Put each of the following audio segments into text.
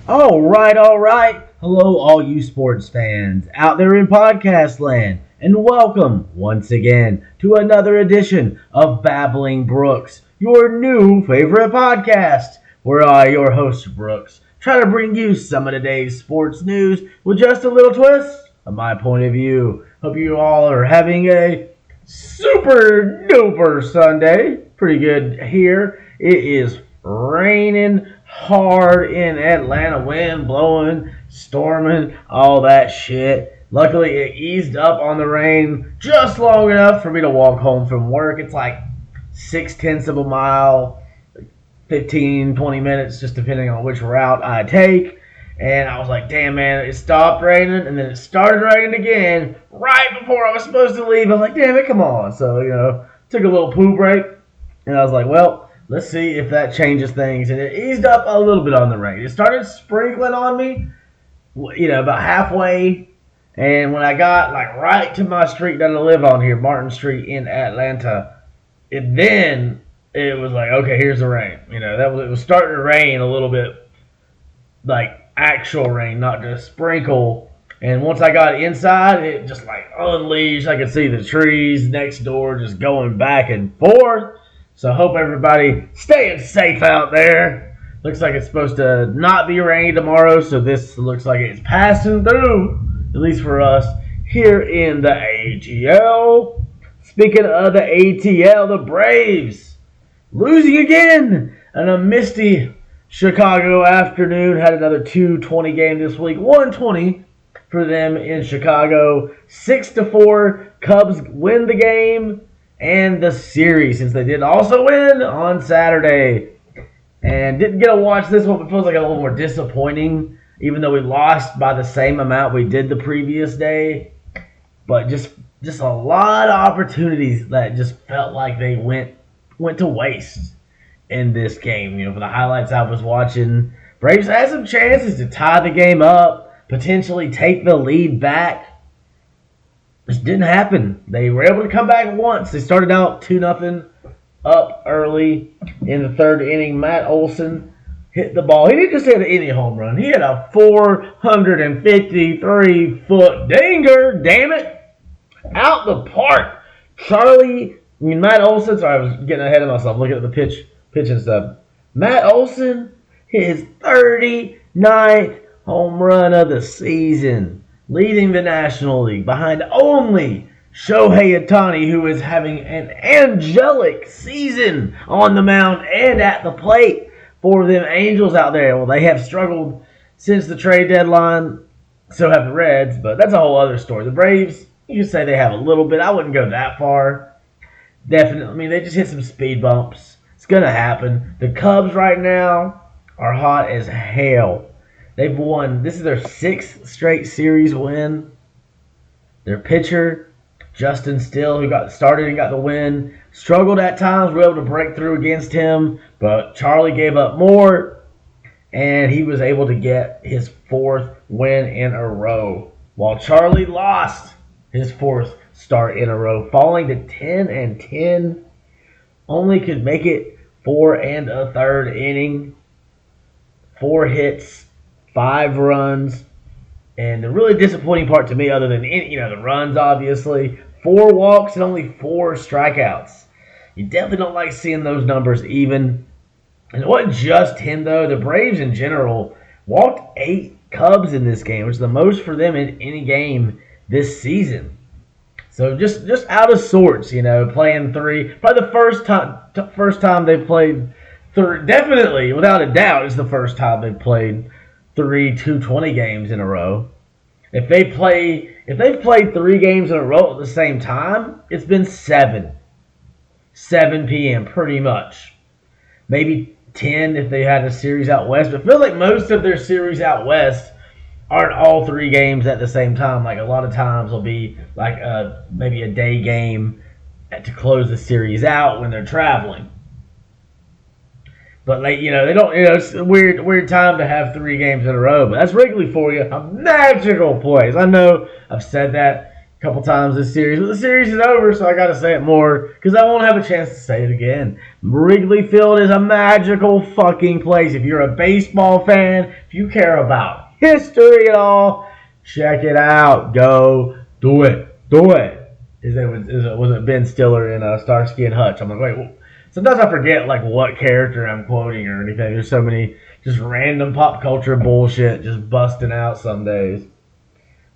All right, all right. Hello, all you sports fans out there in podcast land, and welcome once again to another edition of Babbling Brooks, your new favorite podcast, where I, your host Brooks, try to bring you some of today's sports news with just a little twist of my point of view. Hope you all are having a super duper Sunday. Pretty good here. It is raining hard in Atlanta, wind blowing, storming, all that shit. Luckily, it eased up on the rain just long enough for me to walk home from work. It's like 6/10 of a mile, 15, 20 minutes, just depending on which route I take. And I was like, damn, man, it stopped raining, and then it started raining again right before I was supposed to leave. I'm like, damn it, come on. So, took a little poo break, and I was like, well, let's see if that changes things. And it eased up a little bit on the rain. It started sprinkling on me, about halfway. And when I got, right to my street that I live on here, Martin Street in Atlanta, it was like, okay, here's the rain. It was starting to rain a little bit, like actual rain, not just sprinkle. And once I got inside, it just unleashed. I could see the trees next door just going back and forth. So I hope everybody staying safe out there. Looks like it's supposed to not be rainy tomorrow, so this looks like it's passing through, at least for us here in the ATL. Speaking of the ATL, the Braves losing again in a misty Chicago afternoon. Had another 2:20 game this week. 1:20 for them in Chicago. 6-4. Cubs win the game and the series, since they did also win on Saturday. And didn't get to watch this one, but feels like a little more disappointing, even though we lost by the same amount we did the previous day. But just a lot of opportunities that just felt like they went to waste in this game. For the highlights I was watching, Braves had some chances to tie the game up, potentially take the lead back. Just didn't happen. They were able to come back once. They started out 2-0 up early in the third inning. Matt Olson hit the ball. He didn't just hit any home run. He had a 453-foot dinger, damn it, out the park. Matt Olson, sorry, I was getting ahead of myself looking at the pitching stuff. Matt Olson hit his 39th home run of the season, leading the National League behind only Shohei Ohtani, who is having an angelic season on the mound and at the plate for them Angels out there. Well, they have struggled since the trade deadline. So have the Reds, but that's a whole other story. The Braves, you could say they have a little bit. I wouldn't go that far. Definitely. They just hit some speed bumps. It's going to happen. The Cubs right now are hot as hell. They've won. This is their 6th straight series win. Their pitcher, Justin Steele, who got started and got the win, struggled at times. We were able to break through against him, but Charlie gave up more, and he was able to get his 4th win in a row, while Charlie lost his 4th start in a row, falling to 10-10. Only could make it 4 1/3 inning, 4 hits, 5 runs, and the really disappointing part to me, other than the runs, obviously, 4 walks and only 4 strikeouts. You definitely don't like seeing those numbers even. And it wasn't just him, though. The Braves in general walked 8 Cubs in this game, which is the most for them in any game this season. So just out of sorts, playing 3. Probably the first time they've played 3. Definitely, without a doubt, it's the first time they've played 3 2:20 games in a row. If they've played 3 games in a row at the same time, it's been 7 p.m. pretty much. Maybe 10 if they had a series out west. But I feel like most of their series out west aren't all 3 games at the same time. Like a lot of times will be like maybe a day game to close the series out when they're traveling. But they don't. It's a weird time to have 3 games in a row. But that's Wrigley for you. A magical place. I know I've said that a couple times this series, but the series is over, so I got to say it more because I won't have a chance to say it again. Wrigley Field is a magical fucking place. If you're a baseball fan, if you care about history at all, check it out. Go do it. Do it. Was it Ben Stiller in Starsky and Hutch? I'm like, wait. Sometimes I forget like what character I'm quoting or anything. There's so many just random pop culture bullshit just busting out some days.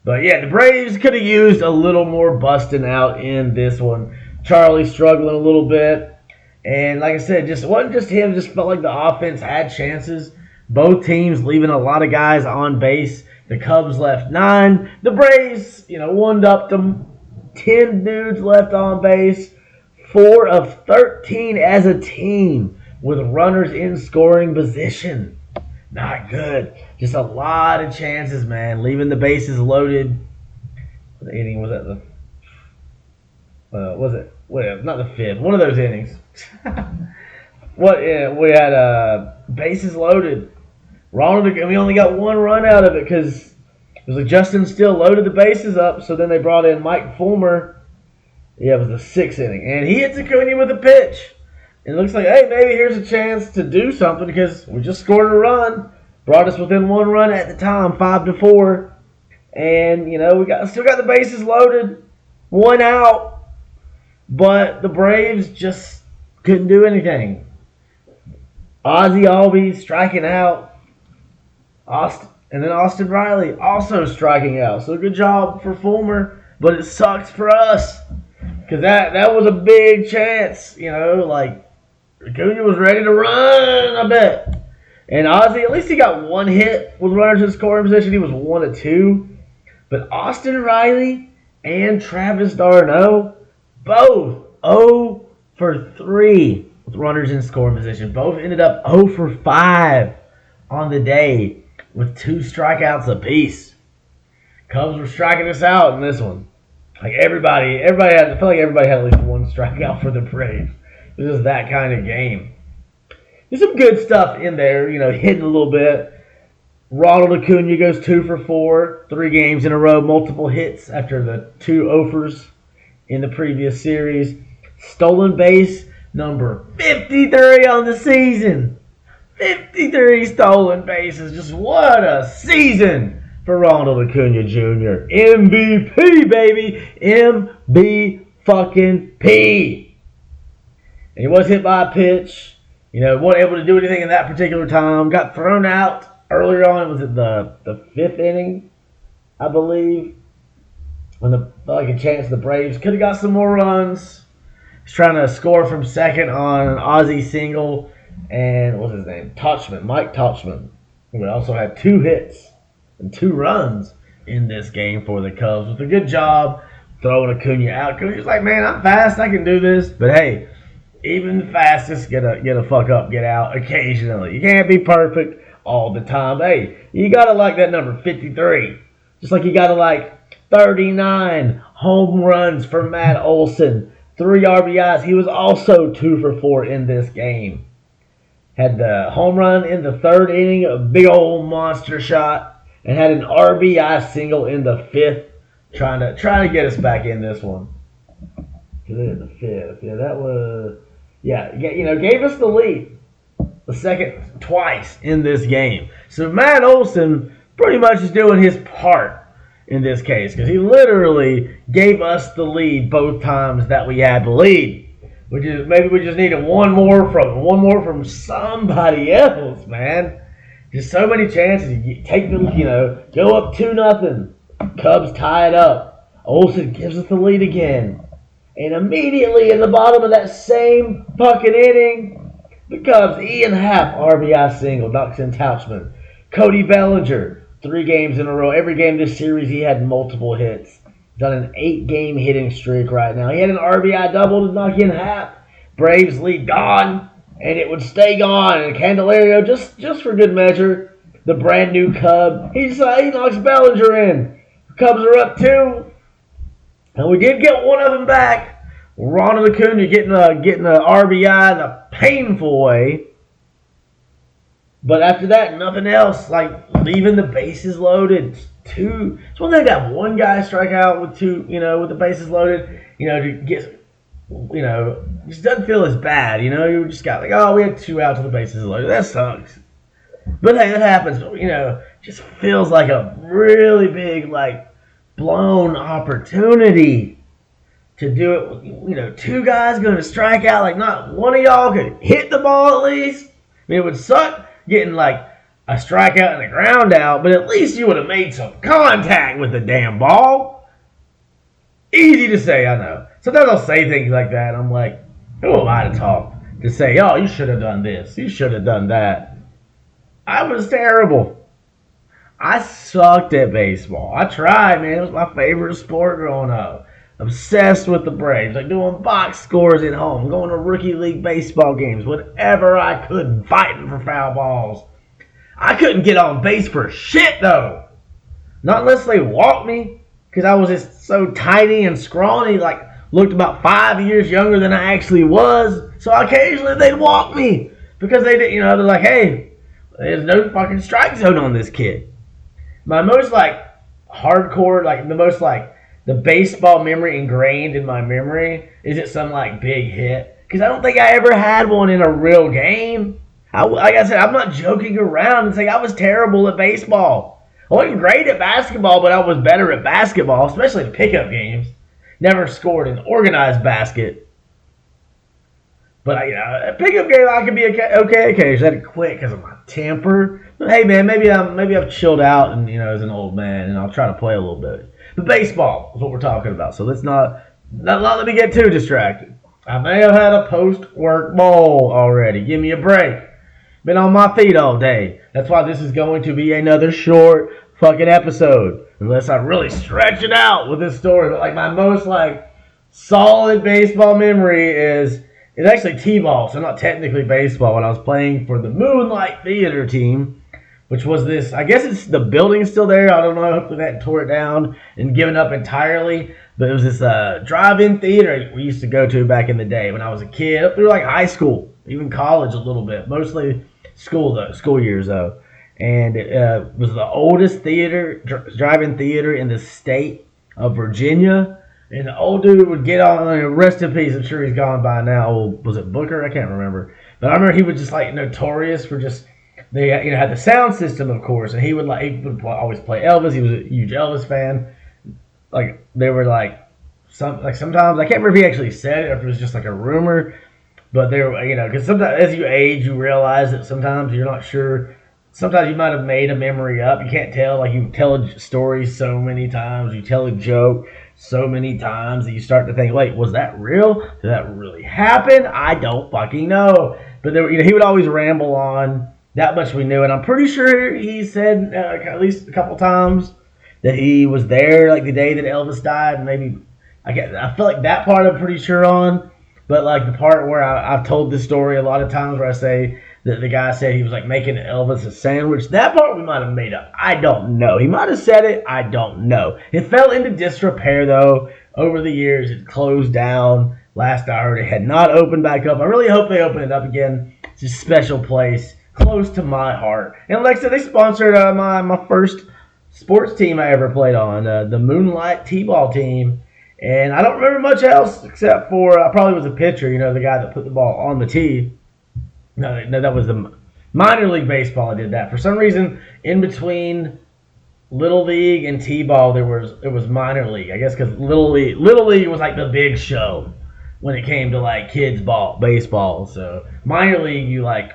But yeah, the Braves could have used a little more busting out in this one. Charlie struggling a little bit. And like I said, just wasn't just him, just felt like the offense had chances. Both teams leaving a lot of guys on base. The Cubs left 9. The Braves, one-upped them. 10 dudes left on base. 4 of 13 as a team with runners in scoring position. Not good. Just a lot of chances, man. Leaving the bases loaded. What inning was that? Was it? Well, not the 5th. One of those innings. We had bases loaded. Ronald, we only got 1 run out of it because it was like Justin Steele loaded the bases up. So then they brought in Mike Fulmer. Yeah, it was the 6th inning, and he hits Acuna with a pitch. And it looks like, hey, maybe here's a chance to do something because we just scored a run. Brought us within 1 run at the time, 5-4. And, we still got the bases loaded. 1 out. But the Braves just couldn't do anything. Ozzie Albies striking out. And then Austin Riley also striking out. So good job for Fulmer. But it sucks for us. Because that was a big chance. Acuna was ready to run, I bet. And Ozzie, at least he got 1 hit with runners in scoring position. He was 1 of 2. But Austin Riley and Travis d'Arnaud, both 0 for 3 with runners in scoring position. Both ended up 0 for 5 on the day with 2 strikeouts apiece. Cubs were striking us out in this one. Like everybody had, I feel like everybody had at least 1 strikeout for the Braves. It was just that kind of game. There's some good stuff in there, hitting a little bit. Ronald Acuna goes 2 for 4, 3 games in a row, multiple hits after the 2 offers in the previous series. Stolen base number 53 on the season. 53 stolen bases. Just what a season for Ronald Acuna Jr. MVP, baby. MVP. And he was hit by a pitch. Wasn't able to do anything in that particular time. Got thrown out earlier on. Was it the 5th inning, I believe? When a chance the Braves could have got some more runs. He's trying to score from second on an Ozzie single. And what's his name? Mike Tauchman. Who also had 2 hits and 2 runs in this game for the Cubs. With a good job throwing Acuna out. Because he's like, man, I'm fast. I can do this. But hey, even the fastest get a fuck up, get out occasionally. You can't be perfect all the time. Hey, you gotta like that number 53. Just like you gotta like 39 home runs for Matt Olson. 3 RBIs. He was also 2 for 4 in this game. Had the home run in the 3rd inning, a big old monster shot, and had an RBI single in the 5th, trying to get us back in this one. In the 5th, gave us the lead the second twice in this game. So Matt Olson pretty much is doing his part in this case because he literally gave us the lead both times that we had the lead. Maybe we just needed one more from somebody else, man. Just so many chances. You take them, go up 2-0. Cubs tie it up. Olson gives us the lead again. And immediately in the bottom of that same fucking inning, the Cubs, Ian Happ, RBI single, knocks in Tauchman. Cody Bellinger, 3 games in a row. Every game this series, he had multiple hits. He's on an 8-game hitting streak right now. He had an RBI double to knock in Happ. Braves lead gone, and it would stay gone. And Candelario, just for good measure, the brand new Cub, he knocks Bellinger in. The Cubs are up 2. And we did get one of them back. Ronald Acuna getting a RBI in a painful way. But after that, nothing else. Like leaving the bases loaded. It's one thing to have one guy strike out with with the bases loaded, to get, just doesn't feel as bad, you just got like, oh, we had 2 outs with the bases loaded. That sucks. But hey, it happens, just feels like a really big, like, blown opportunity to do it with, 2 guys going to strike out, like not one of y'all could hit the ball at least. I mean, it would suck getting like a strikeout and a ground out, but at least you would have made some contact with the damn ball. Easy to say, I know. Sometimes I'll say things like that, and I'm like, who am I to talk? To say, oh, you should have done this. You should have done that. I was terrible. I sucked at baseball. I tried, man. It was my favorite sport growing up. Obsessed with the Braves. Like doing box scores at home. Going to rookie league baseball games. Whatever I could. Fighting for foul balls. I couldn't get on base for shit, though. Not unless they walked me. Because I was just so tiny and scrawny. Like, looked about 5 years younger than I actually was. So occasionally they'd walk me. Because they did, they're like, hey, there's no fucking strike zone on this kid. My most, like, hardcore, like, the baseball memory ingrained in my memory isn't some, like, big hit. Because I don't think I ever had one in a real game. Like I said, I'm not joking around and saying I was terrible at baseball. I wasn't great at basketball, but I was better at basketball, especially in pickup games. Never scored an organized basket. But, a pickup game, I could be okay occasionally. I had to quit because of my temper. But, hey, man, maybe I've chilled out and, as an old man, and I'll try to play a little bit. But baseball is what we're talking about, so let's not let me get too distracted. I may have had a post-work bowl already. Give me a break. Been on my feet all day. That's why this is going to be another short fucking episode. Unless I really stretch it out with this story. But, like, my most, like, solid baseball memory is... It's actually T-ball, so not technically baseball. When I was playing for the Moonlight Theater team, which was this, I guess the building's still there. I don't know. Hopefully they hadn't tore it down and given up entirely. But it was this drive-in theater we used to go to back in the day when I was a kid, up through like high school, even college a little bit. Mostly school years though. And it was the oldest drive-in theater in the state of Virginia. And the old dude would get on, rest in peace, I'm sure he's gone by now. Was it Booker? I can't remember. But I remember he was just like notorious for just, they had the sound system, of course, and he would always play Elvis. He was a huge Elvis fan. Like, they were sometimes, I can't remember if he actually said it or if it was just like a rumor. But they were, because sometimes as you age, you realize that sometimes you're not sure. Sometimes you might have made a memory up. You can't tell. Like, you tell a story so many times. You tell a joke so many times that you start to think, wait, was that real? Did that really happen? I don't fucking know. But there, he would always ramble on. That much we knew. And I'm pretty sure he said at least a couple times that he was there like the day that Elvis died. And maybe, I feel like that part I'm pretty sure on. But like the part where I've told this story a lot of times where I say that the guy said he was like making Elvis a sandwich. That part we might have made up. I don't know. He might have said it. I don't know. It fell into disrepair though. Over the years, it closed down. Last I heard, it had not opened back up. I really hope they open it up again. It's a special place, close to my heart. And like I said, they sponsored my first sports team I ever played on, the Moonlight T-ball team. And I don't remember much else except for I probably was a pitcher, the guy that put the ball on the tee. No, that was the minor league baseball. I did that. For some reason, in between Little League and T-ball, it was minor league. I guess because Little League was like the big show when it came to like kids baseball. So minor league, you like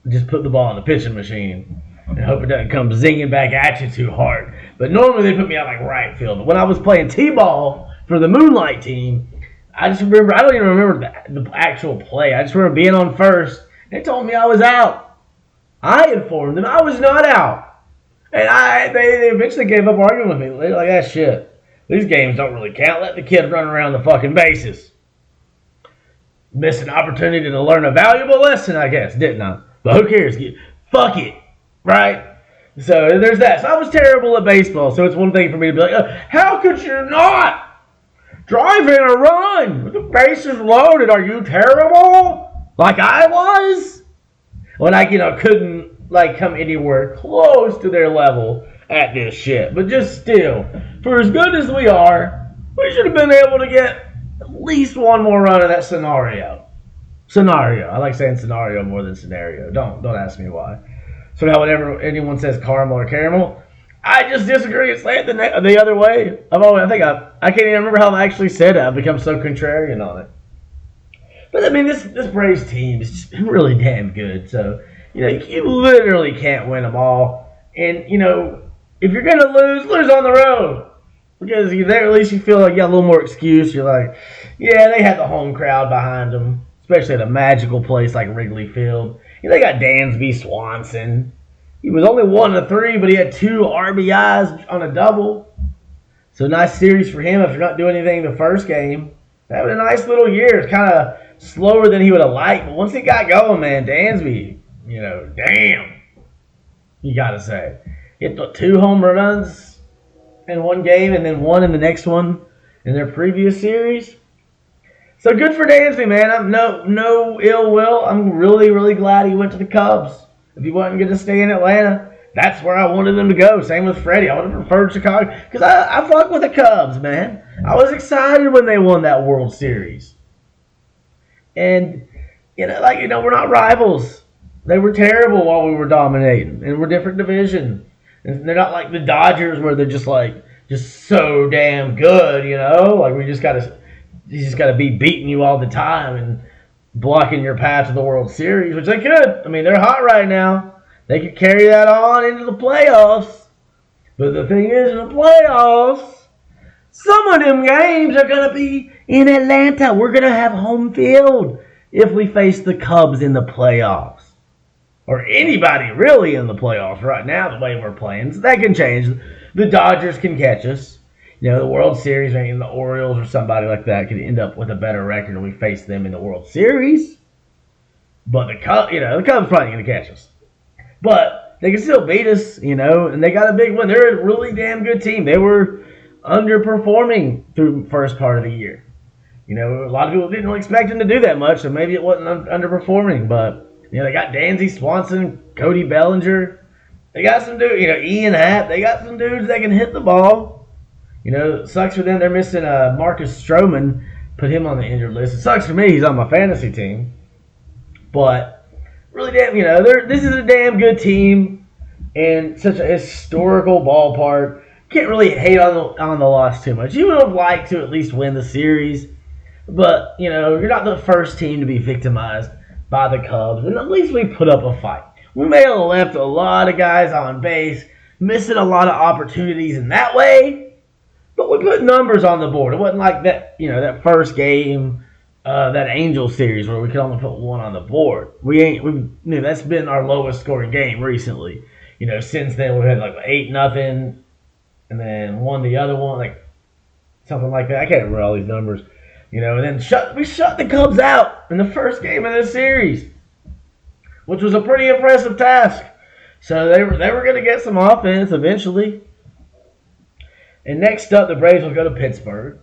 just put the ball in the pitching machine and hope it doesn't come zinging back at you too hard. But normally they put me out like right field. But when I was playing T-ball for the Moonlight team, I just remember, I don't even remember the actual play. I just remember being on first. They told me I was out. I informed them I was not out. And they eventually gave up arguing with me. They're like, that shit. These games don't really count. Let the kid run around the fucking bases. Missed an opportunity to learn a valuable lesson, I guess, didn't I? But who cares? Fuck it. Right? So there's that. So I was terrible at baseball. So it's one thing for me to be like, how could you not drive in a run with the bases loaded? Are you terrible? Like I was? When I, couldn't, like, come anywhere close to their level. at this shit. But just still, for as good as we are, we should have been able to get at least one more run of that scenario. I like saying scenario more than scenario. Don't ask me why. So now whenever anyone says caramel or caramel, I just disagree. It's like the other way. I can't even remember how I actually said it. I've become so contrarian on it. But I mean, this Braves team is just really damn good. So you literally can't win them all. And if you're gonna lose on the road. Because there, at least you feel like you got a little more excuse. You're like, yeah, they had the home crowd behind them, especially at a magical place like Wrigley Field. They got Dansby Swanson. He was only 1 of 3, but he had 2 RBIs on a double. So nice series for him after not doing anything the first game. That was a nice little year. It's kind of slower than he would have liked, but once he got going, man, Dansby, damn, you got to say. Hit 2 home runs in one game and then 1 in the next one in their previous series. So good for Dansby, man. I'm no ill will. I'm really, really glad he went to the Cubs. If he wasn't going to stay in Atlanta, that's where I wanted him to go. Same with Freddie. I would have preferred Chicago because I fuck with the Cubs, man. I was excited when they won that World Series. And, we're not rivals. They were terrible while we were dominating. And we're different division. And they're not like the Dodgers where they're just so damn good, Like you just gotta be beating you all the time and blocking your path to the World Series, which they could. I mean, they're hot right now. They could carry that on into the playoffs. But the thing is, in the playoffs, some of them games are going to be in Atlanta. We're going to have home field if we face the Cubs in the playoffs. Or anybody really in the playoffs right now, the way we're playing. So that can change. The Dodgers can catch us. The World Series, maybe the Orioles or somebody like that could end up with a better record when we face them in the World Series. But the Cubs probably going to catch us. But they can still beat us, and they got a big win. They're a really damn good team. They were underperforming through the first part of the year. A lot of people didn't expect them to do that much, so maybe it wasn't underperforming. But, they got Dansby Swanson, Cody Bellinger. They got some dudes, Ian Happ. They got some dudes that can hit the ball. It sucks for them. They're missing Marcus Stroman. Put him on the injured list. It sucks for me. He's on my fantasy team. But really damn, this is a damn good team and such a historical ballpark. Can't really hate on the loss too much. You would have liked to at least win the series. But, you're not the first team to be victimized by the Cubs. And at least we put up a fight. We may have left a lot of guys on base, missing a lot of opportunities in that way. But we put numbers on the board. It wasn't like that, that first game, that Angel series where we could only put 1 on the board. That's been our lowest scoring game recently. Since then we've had 8-0, and then won the other one, something like that. I can't remember all these numbers. And then we shut the Cubs out in the first game of this series, which was a pretty impressive task. So they were going to get some offense eventually. And next up, the Braves will go to Pittsburgh.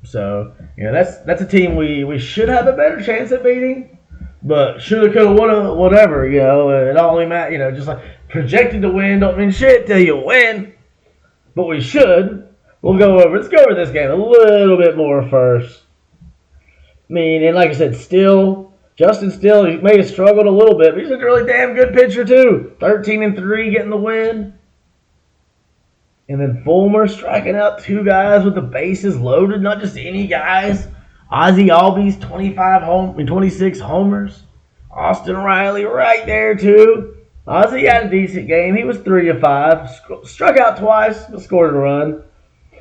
So, that's a team we should have a better chance at beating. But shoulda, coulda, woulda, whatever, It only matters, just projected to win don't mean shit till you win. But we should. Let's go over this game a little bit more first. And like I said, Justin Steele, he may have struggled a little bit, but he's a really damn good pitcher too. 13-3 getting the win. And then Fulmer striking out 2 guys with the bases loaded, not just any guys. Ozzie Albies, 26 homers. Austin Riley right there too. Ozzie had a decent game. He was 3 of 5. Struck out twice, but scored a run.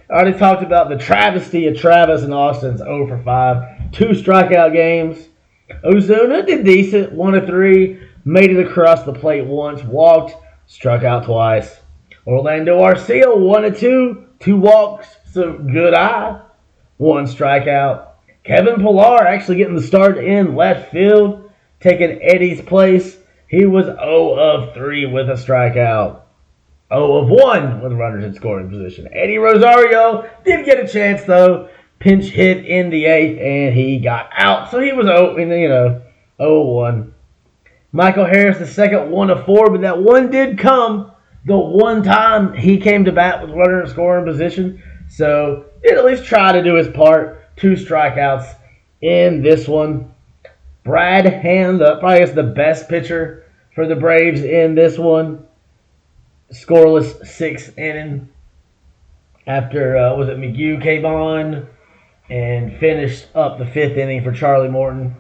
I already talked about the travesty of Travis and Austin's 0 for 5. 2 strikeout games. Ozuna did decent, 1 of 3. Made it across the plate once. Walked, struck out twice. Orlando Arcia, 1 of 2. 2 walks, so good eye. 1 strikeout. Kevin Pillar actually getting the start in left field, taking Eddie's place. He was 0 of 3 with a strikeout. 0 of 1 with runners in scoring position. Eddie Rosario did get a chance, though. Pinch hit in the 8th, and he got out. So he was 0 of 1. Michael Harris, the second, 1 of 4, but that one did come the one time he came to bat with runner in scoring position. So did at least try to do his part. 2 strikeouts in this one. Brad Hand, probably the best pitcher for the Braves in this one. Scoreless 6th inning after McHugh came on and finished up the 5th inning for Charlie Morton.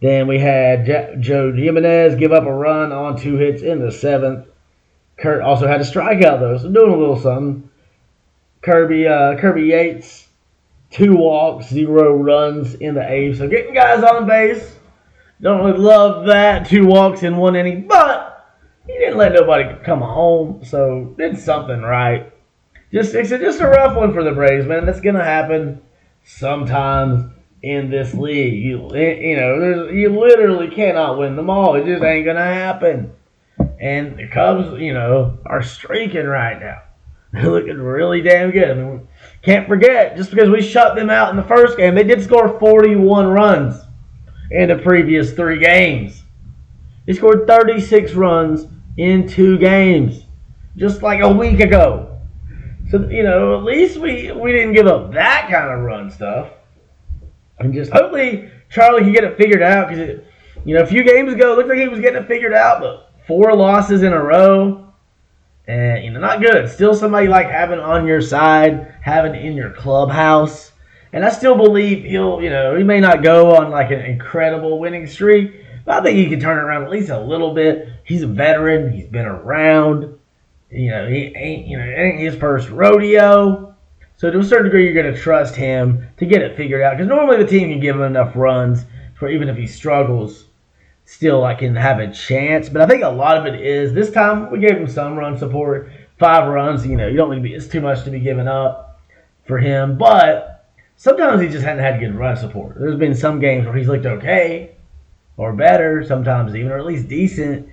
Then we had Joe Jimenez give up a run on 2 hits in the 7th. Kurt also had a strikeout though, so doing a little something. Kirby Yates, 2 walks, 0 runs in the 8th. So getting guys on base. Don't really love that. 2 walks in 1 inning, but he didn't let nobody come home, so did something right. It's just a rough one for the Braves, man. That's gonna happen sometimes in this league. You literally cannot win them all. It just ain't gonna happen. And the Cubs, are streaking right now. They're looking really damn good. I mean, can't forget, just because we shut them out in the first game, they did score 41 runs in the previous 3 games. They scored 36 runs in 2 games, just like a week ago. So, at least we didn't give up that kind of run stuff. And just hopefully Charlie can get it figured out, because, a few games ago, it looked like he was getting it figured out, but 4 losses in a row. And, not good. Still somebody like having on your side, having in your clubhouse. And I still believe he may not go on like an incredible winning streak, but I think he can turn it around at least a little bit. He's a veteran. He's been around. He ain't his first rodeo. So to a certain degree, you're going to trust him to get it figured out. Because normally the team can give him enough runs for even if he struggles, still can have a chance. But I think a lot of it is, this time we gave him some run support. 5 runs, you don't need to be, it's too much to be given up for him. But sometimes he just hadn't had good run support. There's been some games where he's looked okay or better, sometimes even, or at least decent,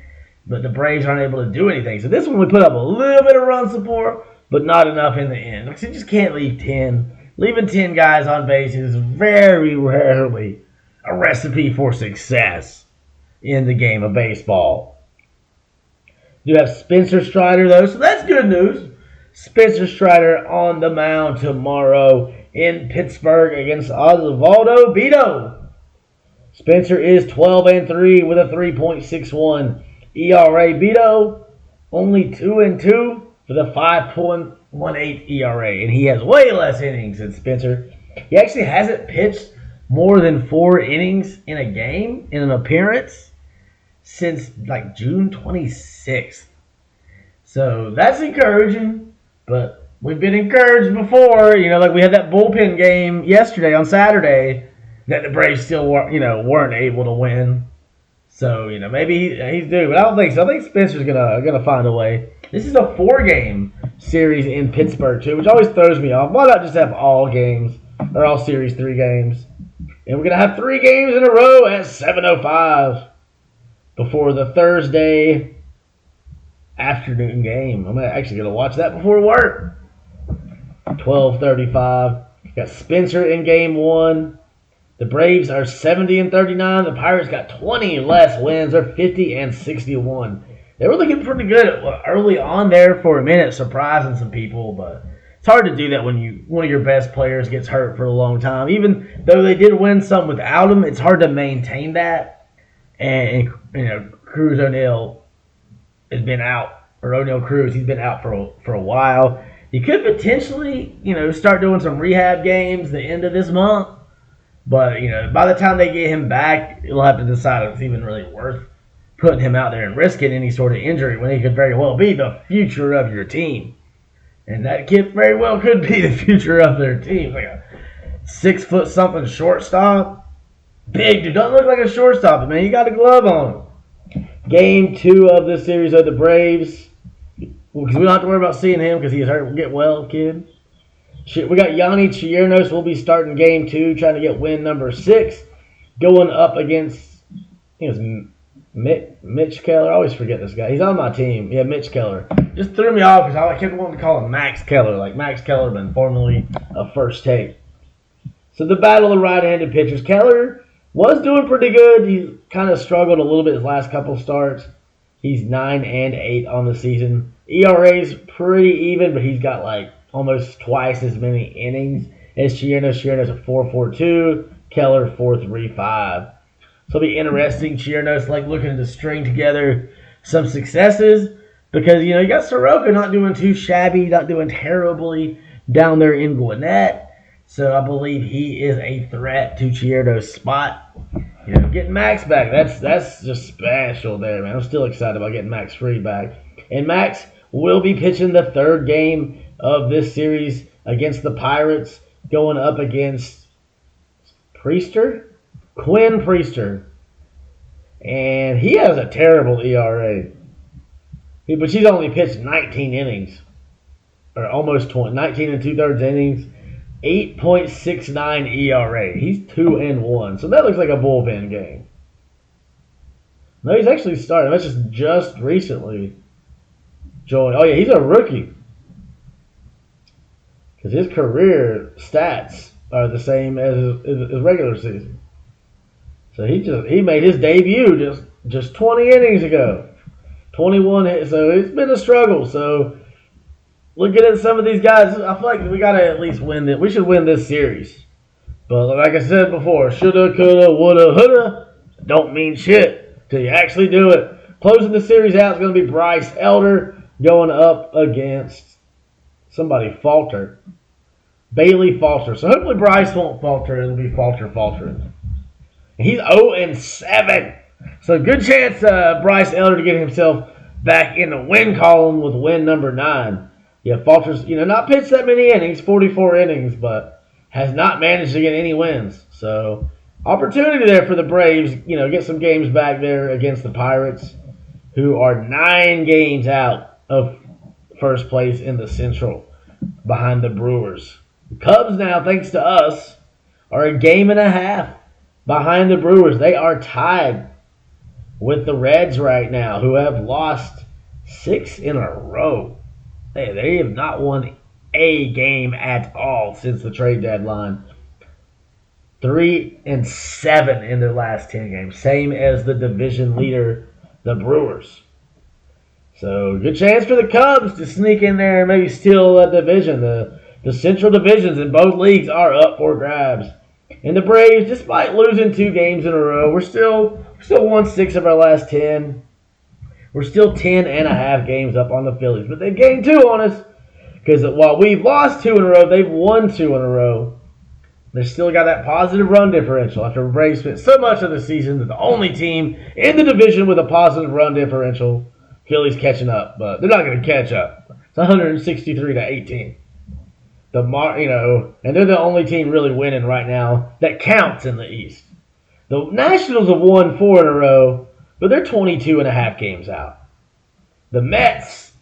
but the Braves aren't able to do anything. So this one we put up a little bit of run support, but not enough in the end. Because you just can't leave 10. Leaving 10 guys on base is very rarely a recipe for success in the game of baseball. You have Spencer Strider, though, so that's good news. Spencer Strider on the mound tomorrow in Pittsburgh against Osvaldo Bido. Spencer is 12-3 with a 3.61 ERA. Bido only 2-2 with a 5.18 ERA, and he has way less innings than Spencer. He actually hasn't pitched more than 4 innings in a game, in an appearance, since June 26th. So that's encouraging, but we've been encouraged before. We had that bullpen game yesterday on Saturday that the Braves still weren't able to win. So, maybe he's due, but I don't think so. I think Spencer's gonna find a way. This is a 4-game series in Pittsburgh too, which always throws me off. Why not just have all games, or all series 3 games? And we're going to have 3 games in a row at 7:05 before the Thursday afternoon game. I'm actually going to watch that before work. 12:35. Got Spencer in game 1. The Braves are 70-39. The Pirates got 20 less wins. They're 50-61. They were looking pretty good early on there for a minute, surprising some people, but it's hard to do that when one of your best players gets hurt for a long time. Even though they did win some without him, it's hard to maintain that. And Cruz O'Neal has been out, or O'Neal Cruz, he's been out for a while. He could potentially, start doing some rehab games the end of this month. But, by the time they get him back, you'll have to decide if it's even really worth putting him out there and risking any sort of injury when he could very well be the future of your team. And that kid very well could be the future of their team. Like a 6-foot-something shortstop. Big dude. Doesn't look like a shortstop, but man, you got a glove on him. Game 2 of this series of the Braves. Because we don't have to worry about seeing him because he's hurt. Get well, kid. We got Yanni Chiernos will be starting game 2, trying to get win number 6. Going up against, I think it's Mitch Keller. I always forget this guy. He's on my team. Yeah, Mitch Keller. Just threw me off because I kept wanting to call him Max Keller, like Max Kellerman, formerly of First Take. So the battle of right-handed pitchers. Keller was doing pretty good. He kind of struggled a little bit his last couple starts. He's 9-8 on the season. ERA's pretty even, but he's got like almost twice as many innings as Chierno. Chierno's a 4.42. Keller 4.35. So it'll be interesting. Chierno's like looking to string together some successes because you got Soroka not doing too shabby, not doing terribly down there in Gwinnett. So I believe he is a threat to Chierno's spot. Getting Max back, that's just special there, man. I'm still excited about getting Max Fried back. And Max will be pitching the third game of this series against the Pirates, going up against Quinn Priester. And he has a terrible ERA. But she's only pitched 19 innings, or almost 20, 19 and 2/3 innings. 8.69 ERA. He's 2-1. So that looks like a bullpen game. No, he's actually started. That's just recently joined. Oh, yeah, he's a rookie. Because his career stats are the same as his regular season. So he made his debut just 20 innings ago. 21. So it's been a struggle. So looking at some of these guys, I feel like we got to at least win this. We should win this series. But like I said before, shoulda, coulda, woulda, houlda, don't mean shit till you actually do it. Closing the series out is going to be Bryce Elder going up against somebody falter. Bailey Falter. So hopefully Bryce won't falter. It'll be faltering. He's 0-7. So good chance Bryce Elder to get himself back in the win column with win number 9. Yeah, Falter's, not pitched that many innings, 44 innings, but has not managed to get any wins. So, opportunity there for the Braves, get some games back there against the Pirates, who are 9 games out of first place in the Central behind the Brewers. The Cubs now, thanks to us, are a game and a half behind the Brewers. They are tied with the Reds right now, who have lost 6 in a row. They have not won a game at all since the trade deadline. 3-7 in their last 10 games. Same as the division leader, the Brewers. So, good chance for the Cubs to sneak in there and maybe steal a division. The Central divisions in both leagues are up for grabs. And the Braves, despite losing 2 games in a row, we're still won 6 of our last 10. We're still 10.5 games up on the Phillies. But they've gained 2 on us. Because while we've lost 2 in a row, they've won 2 in a row. They still got that positive run differential. After the Braves spent so much of the season, they're the only team in the division with a positive run differential. Phillies catching up. But they're not going to catch up. It's 163-18. And they're the only team really winning right now that counts in the East. The Nationals have won 4 in a row. But they're 22.5 games out. The Mets,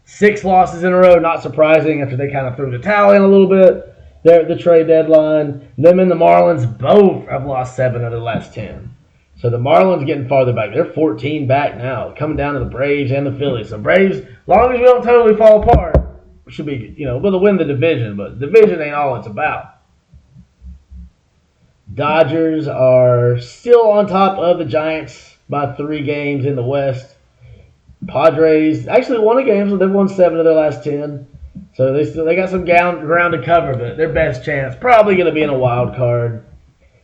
6 losses in a row, not surprising after they kind of threw the towel in a little bit there at the trade deadline. Them and the Marlins both have lost 7 of the last 10. So the Marlins getting farther back. They're 14 back now, coming down to the Braves and the Phillies. So Braves, as long as we don't totally fall apart, we should be, we'll win the division, but the division ain't all it's about. Dodgers are still on top of the Giants by 3 games in the West. Padres actually won a game, so they've won 7 of their last 10. So they got some ground to cover, but their best chance probably going to be in a wild card.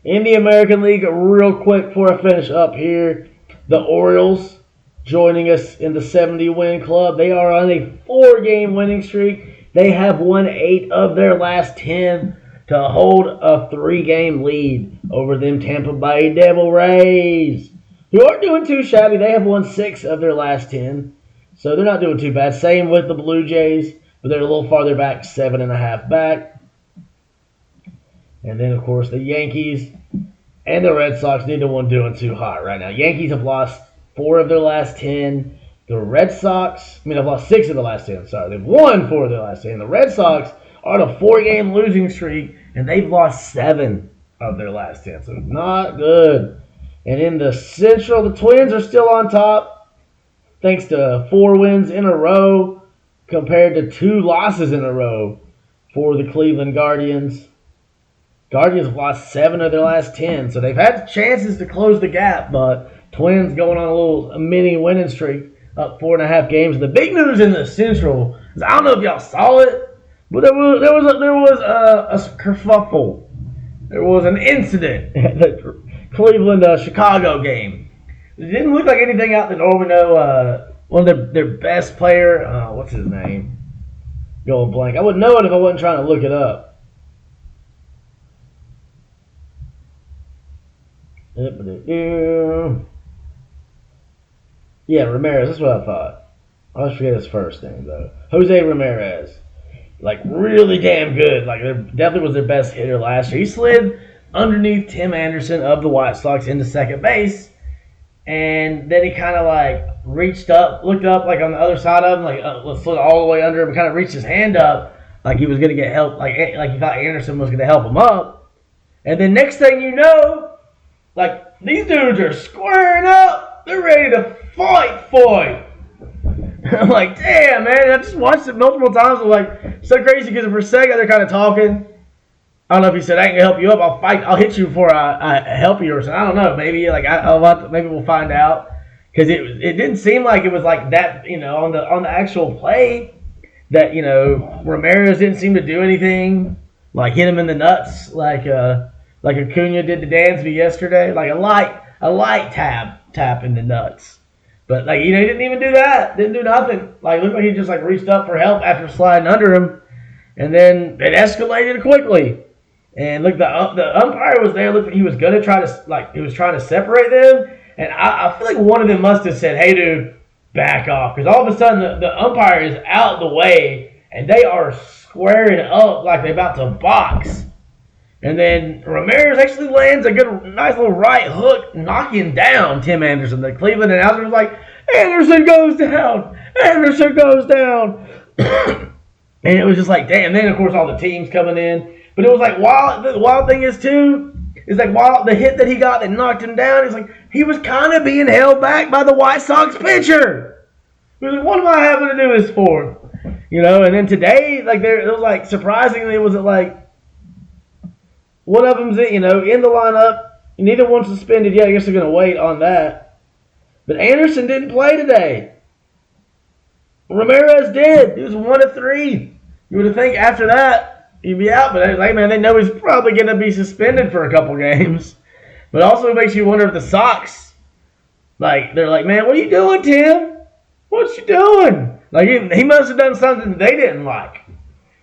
In the American League, real quick before I finish up here, the Orioles joining us in the 70-win club. They are on a 4-game winning streak. They have won 8 of their last 10 to hold a 3-game lead over them Tampa Bay Devil Rays, who aren't doing too shabby. They have won 6 of their last 10. So they're not doing too bad. Same with the Blue Jays, but they're a little farther back, 7.5 back. And then, of course, the Yankees and the Red Sox, neither one doing too hot right now. Yankees have lost 4 of their last 10. The Red Sox, have lost 6 of the last 10. Sorry, they've won 4 of their last 10. The Red Sox are on a 4-game losing streak, and they've lost 7 of their last 10. So not good. And in the Central, the Twins are still on top, thanks to 4 wins in a row compared to 2 losses in a row for the Cleveland Guardians. Guardians have lost 7 of their last 10, so they've had chances to close the gap, but Twins going on a mini winning streak, up 4.5 games. The big news in the Central is I don't know if y'all saw it, but there was a kerfuffle. There was an incident at the Cleveland Chicago game. It didn't look like anything out the norm. We know one of their best player. What's his name? Going blank. I wouldn't know it if I wasn't trying to look it up. Yeah, Ramirez. That's what I thought. I always forget his first name though. Jose Ramirez. Like really damn good. Like definitely was their best hitter last year. He slid underneath Tim Anderson of the White Sox into second base, and then he kind of like reached up, looked up like on the other side of him, like slid all the way under him, and kind of reached his hand up like he was gonna get help, like he thought Anderson was gonna help him up, and then next thing you know, like these dudes are squaring up, they're ready to fight. I'm like, damn, man. I just watched it multiple times. I'm like, so crazy because for a second they're kind of talking. I don't know if he said, I ain't going to help you up. I'll hit you before I help you or something. I don't know. Maybe maybe we'll find out. Because it didn't seem like it was like that, on the actual play that, Ramirez didn't seem to do anything. Like hit him in the nuts like Acuna did to Dansby yesterday. Like a light tap in the nuts. But, he didn't even do that. Didn't do nothing. Looked like he just, reached up for help after sliding under him. And then it escalated quickly. And, look, the umpire was there. Looked like he was going to try to, he was trying to separate them. And I feel like one of them must have said, hey, dude, back off. Because all of a sudden, the umpire is out the way. And they are squaring up like they're about to box. And then Ramirez actually lands a nice little right hook, knocking down Tim Anderson. The Cleveland announcer was like, Anderson goes down. Anderson goes down. And it was just like, damn. Then, of course, all the teams coming in. But it was like, the wild thing is, too, is like, while the hit that he got that knocked him down, it's like, he was kind of being held back by the White Sox pitcher. He was like, what am I having to do this for? And then today, it was like, surprisingly, it wasn't like, one of them's, in the lineup. Neither one's suspended yet. I guess they're going to wait on that. But Anderson didn't play today. Ramirez did. He was 1 of 3. You would think after that, he'd be out. But, man, they know he's probably going to be suspended for a couple games. But also it makes you wonder if the Sox, they're like, man, what are you doing, Tim? What you doing? He must have done something that they didn't like.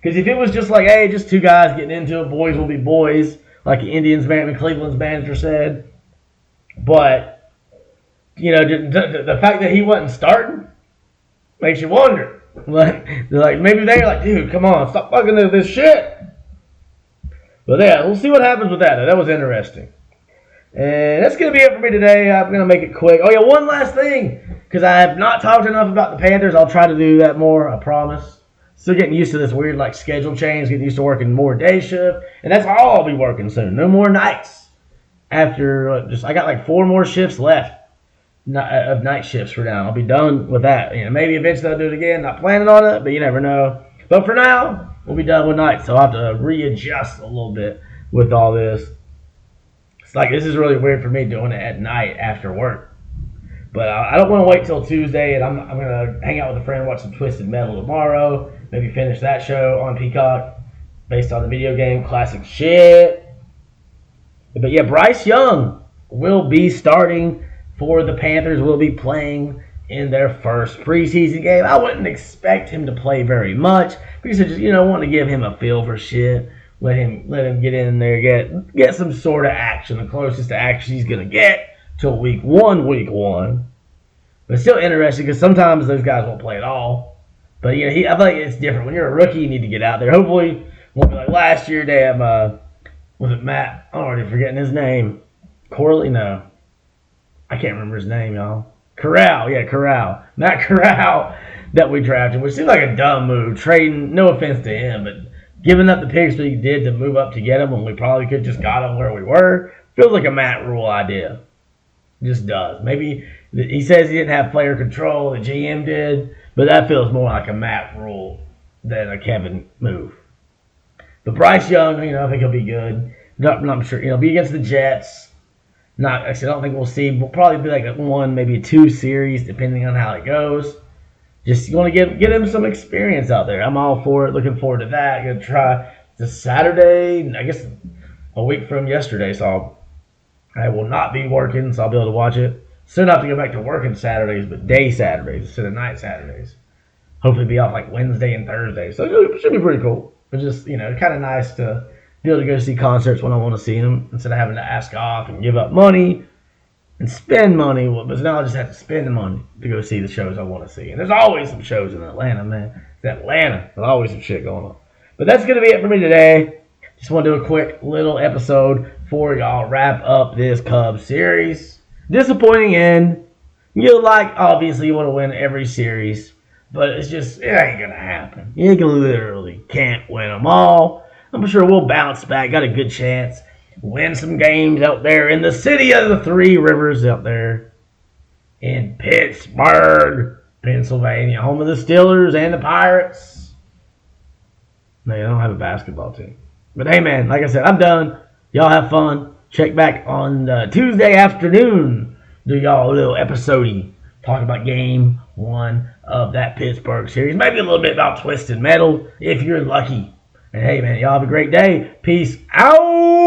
Because if it was just hey, just two guys getting into it, boys will be boys, like the Cleveland's manager said. But, the fact that he wasn't starting makes you wonder. Maybe they're like, dude, come on, stop fucking with this shit. But yeah, we'll see what happens with that. That was interesting. And that's going to be it for me today. I'm going to make it quick. Oh, yeah, one last thing. Because I have not talked enough about the Panthers. I'll try to do that more, I promise. Still getting used to this weird schedule change, getting used to working more day shift, and that's how I'll be working soon. No more nights. After I got 4 more shifts left of night shifts for now. I'll be done with that. Maybe eventually I'll do it again. Not planning on it, but you never know. But for now, we'll be done with nights, so I'll have to readjust a little bit with all this. It's this is really weird for me doing it at night after work. But I don't want to wait till Tuesday, and I'm going to hang out with a friend, watch some Twisted Metal tomorrow. Maybe finish that show on Peacock based on the video game. Classic shit. But yeah, Bryce Young will be starting for the Panthers. Will be playing in their first preseason game. I wouldn't expect him to play very much because I just want to give him a feel for shit. Let him get in there, get some sort of action. The closest to action he's gonna get till week one. But it's still interesting because sometimes those guys won't play at all. But I feel like it's different. When you're a rookie, you need to get out there. Hopefully, it won't be like last year. Damn, was it Matt? I'm already forgetting his name. Corley? No. I can't remember his name, y'all. Corral. Yeah, Corral. Matt Corral that we drafted, which seemed like a dumb move. Trading, no offense to him, but giving up the picks that he did to move up to get him when we probably could just got him where we were, feels like a Matt Rule idea. It just does. Maybe he says he didn't have player control. The GM did. But that feels more like a Matt Rule than a Kevin move. But Bryce Young, I think he'll be good. I'm sure. Be against the Jets. Not, actually, I don't think we'll see. We'll probably be like a one, maybe two series, depending on how it goes. Just you want to get him some experience out there. I'm all for it. Looking forward to that. Gonna try this Saturday. I guess a week from yesterday, so I will not be working, so I'll be able to watch it. Still have to go back to working Saturdays, but day Saturdays instead of night Saturdays. Hopefully, be off like Wednesday and Thursday, so it should be pretty cool. But just kind of nice to be able to go see concerts when I want to see them instead of having to ask off and give up money and spend money. But now I just have to spend the money to go see the shows I want to see. And there's always some shows in Atlanta, man. It's Atlanta. There's always some shit going on. But that's going to be it for me today. Just want to do a quick little episode before y'all wrap up this Cubs series. Disappointing end. Obviously you want to win every series. But it ain't going to happen. You literally can't win them all. I'm sure we'll bounce back. Got a good chance. Win some games out there in the city of the three rivers out there in Pittsburgh, Pennsylvania, home of the Steelers and the Pirates. No, they don't have a basketball team. But hey, man, like I said, I'm done. Y'all have fun. Check back on Tuesday afternoon. Do y'all a little episode talk about game one of that Pittsburgh series. Maybe a little bit about Twisted Metal if you're lucky. And hey, man, y'all have a great day. Peace out.